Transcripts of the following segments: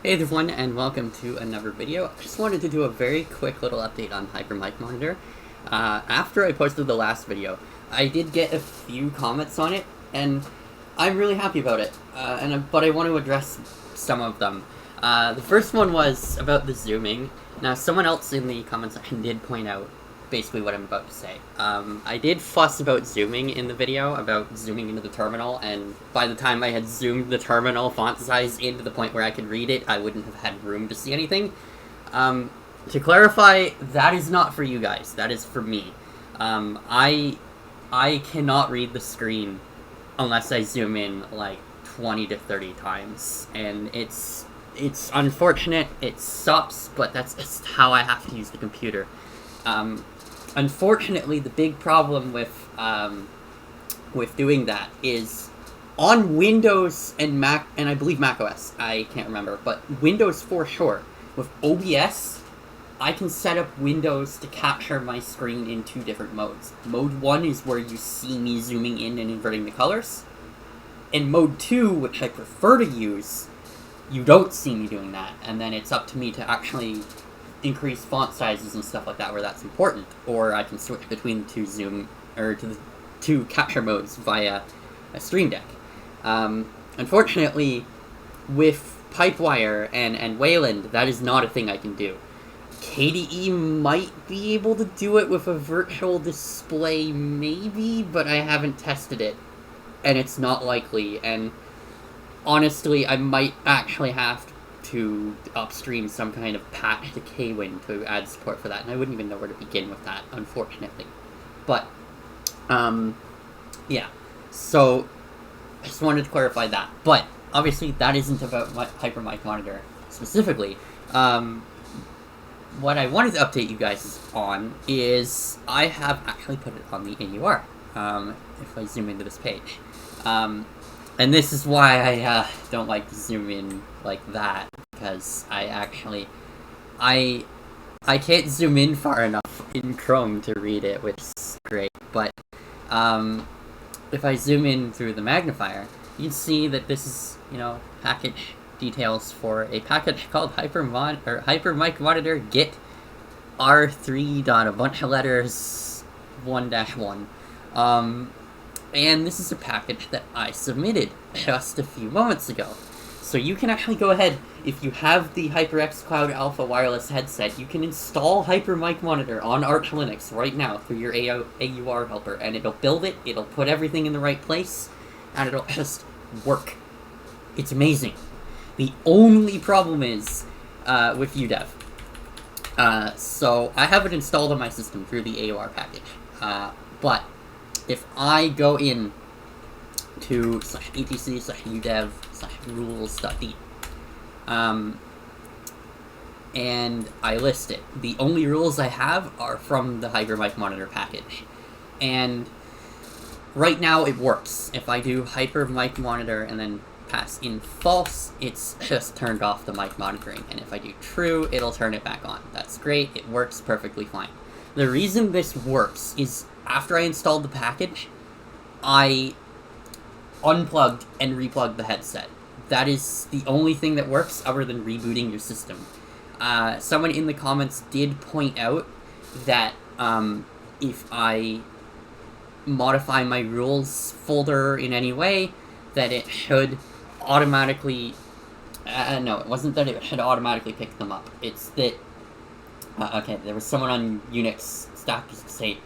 Hey everyone, and welcome to another video. I just wanted to do a very quick little update on Hypermicmonitor. After I posted the last video, I did get a few comments on it, and I'm really happy about it. But I want to address some of them. The first one was about the zooming. Now, someone else in the comment section did point out basically what I'm about to say. I did fuss about zooming in the video, about zooming into the terminal, and by the time I had zoomed the terminal font size into the point where I could read it, I wouldn't have had room to see anything. To clarify, that is not for you guys, that is for me. I cannot read the screen unless I zoom in like 20 to 30 times, and it's unfortunate, it sucks, but that's just how I have to use the computer. Unfortunately, the big problem with doing that is on Windows and Mac, and I believe Mac OS, I can't remember, but Windows for sure. With OBS, I can set up Windows to capture my screen in two different modes. Mode 1 is where you see me zooming in and inverting the colors. And Mode 2, which I prefer to use, you don't see me doing that, and then it's up to me to actually increase font sizes and stuff like that where that's important, or I can switch between the two the two capture modes via a Stream Deck. Unfortunately, with Pipewire and Wayland, that is not a thing I can do. KDE might be able to do it with a virtual display, maybe, but I haven't tested it, and it's not likely, and honestly, I might actually have to upstream some kind of patch to Kwin to add support for that, and I wouldn't even know where to begin with that, unfortunately. But, yeah. So, I just wanted to clarify that. But, obviously, that isn't about Hypermicmonitor specifically. What I wanted to update you guys on is I have actually put it on the AUR, if I zoom into this page. And this is why I don't like to zoom in like that, because I can't zoom in far enough in Chrome to read it, which is great, but if I zoom in through the magnifier, you can see that this is, package details for a package called Hypermicmonitor Git R3 dot a bunch of letters 1-1. And this is a package that I submitted just a few moments ago. So you can actually go ahead, if you have the HyperX Cloud Alpha wireless headset, you can install Hypermicmonitor on Arch Linux right now through your AUR helper, and it'll build it, it'll put everything in the right place, and it'll just work. It's amazing. The only problem is with UDEV. So I have it installed on my system through the AUR package, but if I go in to /etc/udev/rules.d, and I list it, the only rules I have are from the Hypermicmonitor package. And right now it works. If I do Hypermicmonitor and then pass in false, it's just turned off the mic monitoring. And if I do true, it'll turn it back on. That's great. It works perfectly fine. The reason this works is after I installed the package, I unplugged and replugged the headset. That is the only thing that works other than rebooting your system. Someone in the comments did point out that if I modify my rules folder in any way, that it should automatically... no, it wasn't that it should automatically pick them up. It's that... okay, there was someone on Unix Stack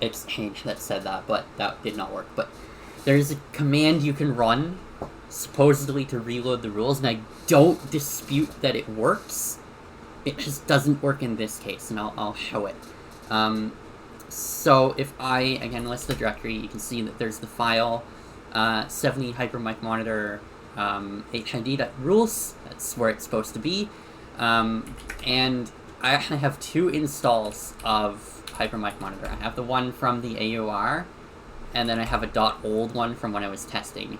Exchange that said that, but that did not work. But there's a command you can run, supposedly to reload the rules, and I don't dispute that it works. It just doesn't work in this case, and I'll show it. So if I, again, list the directory, you can see that there's the file 70 Hypermicmonitor HID.rules. That's where it's supposed to be. And I actually have two installs of Hypermicmonitor. I have the one from the AUR, and then I have a .old one from when I was testing.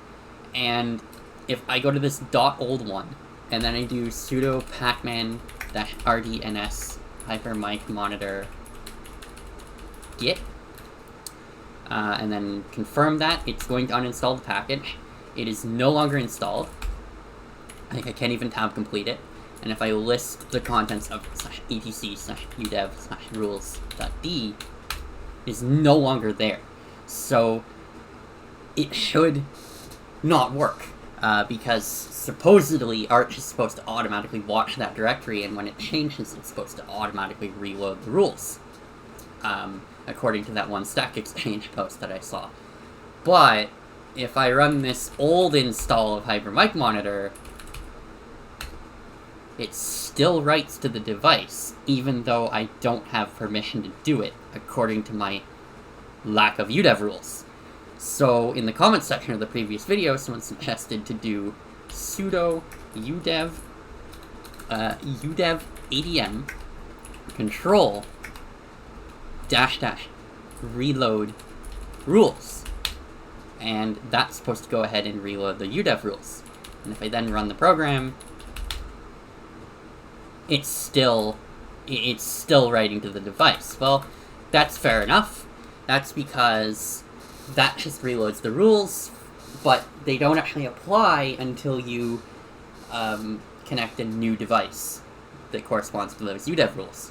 And if I go to this .old one, and then I do sudo pacman-rdns Hypermicmonitor git, and then confirm that, it's going to uninstall the package. It is no longer installed. I think I can't even tab complete it. and if I list the contents of /etc/udev/rules.d, is no longer there. So it should not work, because supposedly Arch is supposed to automatically watch that directory, and when it changes, it's supposed to automatically reload the rules, according to that one Stack Exchange post that I saw. But if I run this old install of Hypermicmonitor, it still writes to the device, even though I don't have permission to do it, according to my lack of udev rules. So, in the comments section of the previous video, someone suggested to do sudo udev adm control -- reload rules. And that's supposed to go ahead and reload the udev rules. And if I then run the program, it's still writing to the device. Well, that's fair enough. That's because that just reloads the rules, but they don't actually apply until you connect a new device that corresponds to those udev rules.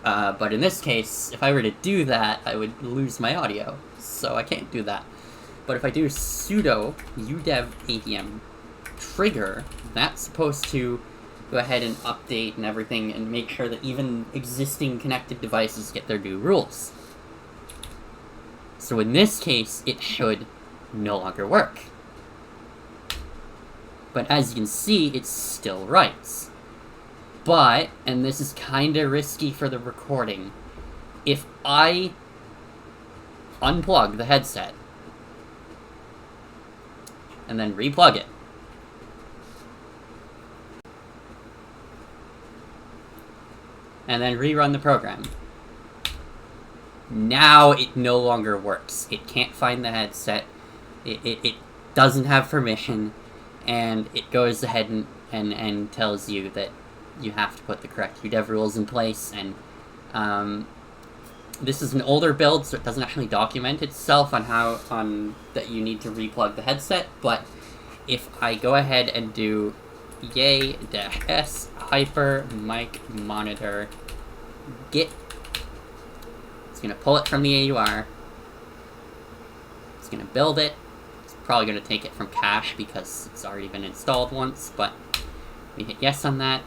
But in this case, if I were to do that, I would lose my audio, so I can't do that. But if I do sudo udev adm trigger, that's supposed to go ahead and update and everything and make sure that even existing connected devices get their new rules. So in this case, it should no longer work. But as you can see, it still writes. But, and this is kinda risky for the recording, if I unplug the headset and then replug it, and then rerun the program, now it no longer works. It can't find the headset, it doesn't have permission, and it goes ahead and tells you that you have to put the correct udev rules in place, and this is an older build, so it doesn't actually document itself on how that you need to replug the headset, but if I go ahead and do yay-s hypermicmonitor git, it's going to pull it from the AUR, it's going to build it, it's probably going to take it from cache because it's already been installed once, but we hit yes on that,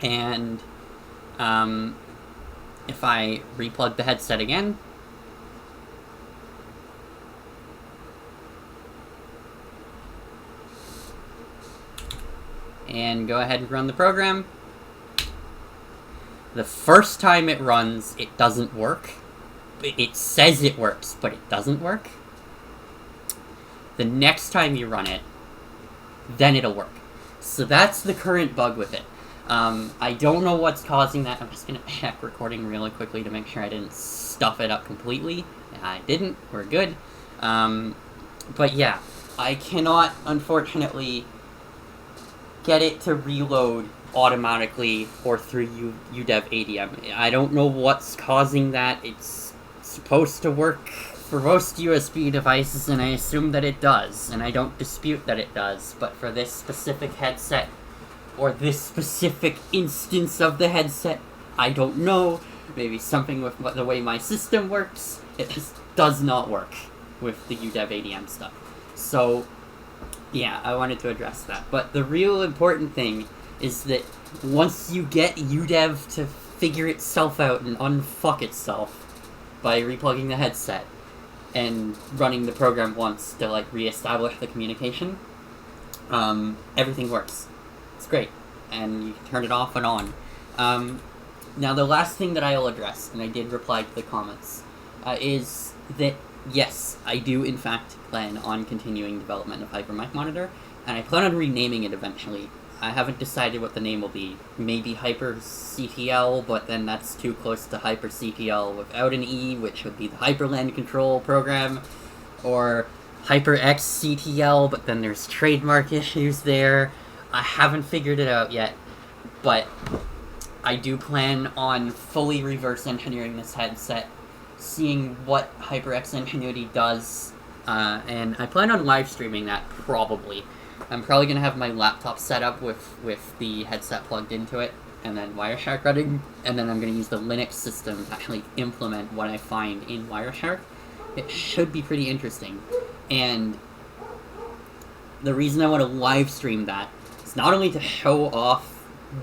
and if I replug the headset again, and go ahead and run the program, the first time it runs, it doesn't work. It says it works, but it doesn't work. The next time you run it, then it'll work. So that's the current bug with it. I don't know what's causing that. I'm just going to check recording really quickly to make sure I didn't stuff it up completely. I didn't. We're good. But yeah, I cannot, unfortunately, get it to reload automatically or through udev adm. I don't know what's causing that. It's supposed to work for most USB devices, and I assume that it does, and I don't dispute that it does, but for this specific headset, or this specific instance of the headset, I don't know. Maybe something with the way my system works, it just does not work with the udev adm stuff. So, yeah, I wanted to address that. But the real important thing is that once you get udev to figure itself out and unfuck itself by replugging the headset and running the program once to, like, reestablish the communication, everything works. It's great. And you can turn it off and on. Now, the last thing that I'll address, and I did reply to the comments, is that, yes, I do, in fact, plan on continuing development of Hypermicmonitor, and I plan on renaming it eventually. I haven't decided what the name will be. Maybe HyperCTL, but then that's too close to HyperCTL without an E, which would be the Hyperland Control program, or HyperXCTL, but then there's trademark issues there. I haven't figured it out yet, but I do plan on fully reverse engineering this headset, seeing what HyperX Ingenuity does, and I plan on live streaming that, probably. I'm probably going to have my laptop set up with the headset plugged into it, and then Wireshark running, and then I'm going to use the Linux system to actually implement what I find in Wireshark. It should be pretty interesting. And the reason I want to live stream that is not only to show off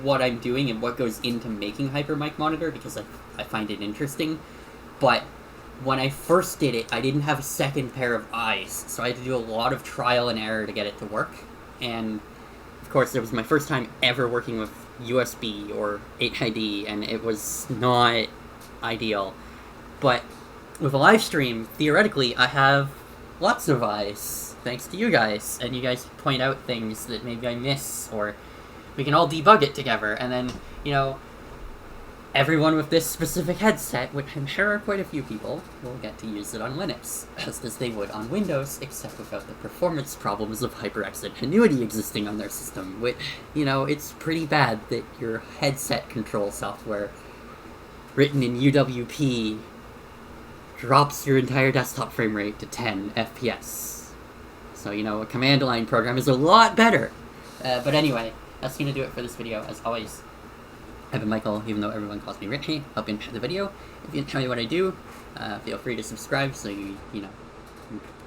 what I'm doing and what goes into making Hypermicmonitor, because I find it interesting, but when I first did it, I didn't have a second pair of eyes, so I had to do a lot of trial and error to get it to work. And of course, it was my first time ever working with USB or 8ID, and it was not ideal. But with a live stream, theoretically, I have lots of eyes, thanks to you guys, and you guys point out things that maybe I miss, or we can all debug it together, and then, you know, everyone with this specific headset, which I'm sure are quite a few people, will get to use it on Linux, just as they would on Windows, except without the performance problems of HyperX Ingenuity existing on their system, which, you know, it's pretty bad that your headset control software, written in UWP, drops your entire desktop frame rate to 10 FPS. So, you know, a command line program is a lot better. But anyway, that's gonna do it for this video. As always, I've been Michael, even though everyone calls me Richie. Hope you enjoy the video. If you enjoy what I do, feel free to subscribe so you know,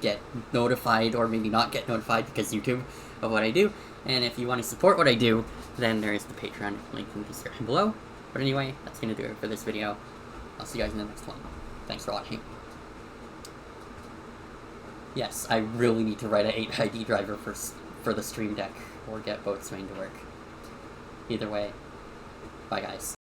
get notified, or maybe not get notified because YouTube, of what I do. And if you want to support what I do, then there is the Patreon link in the description below. But anyway, that's gonna do it for this video. I'll see you guys in the next one. Thanks for watching. Yes, I really need to write an 8ID driver for the Stream Deck, or get Boatswain to work. Either way, bye guys.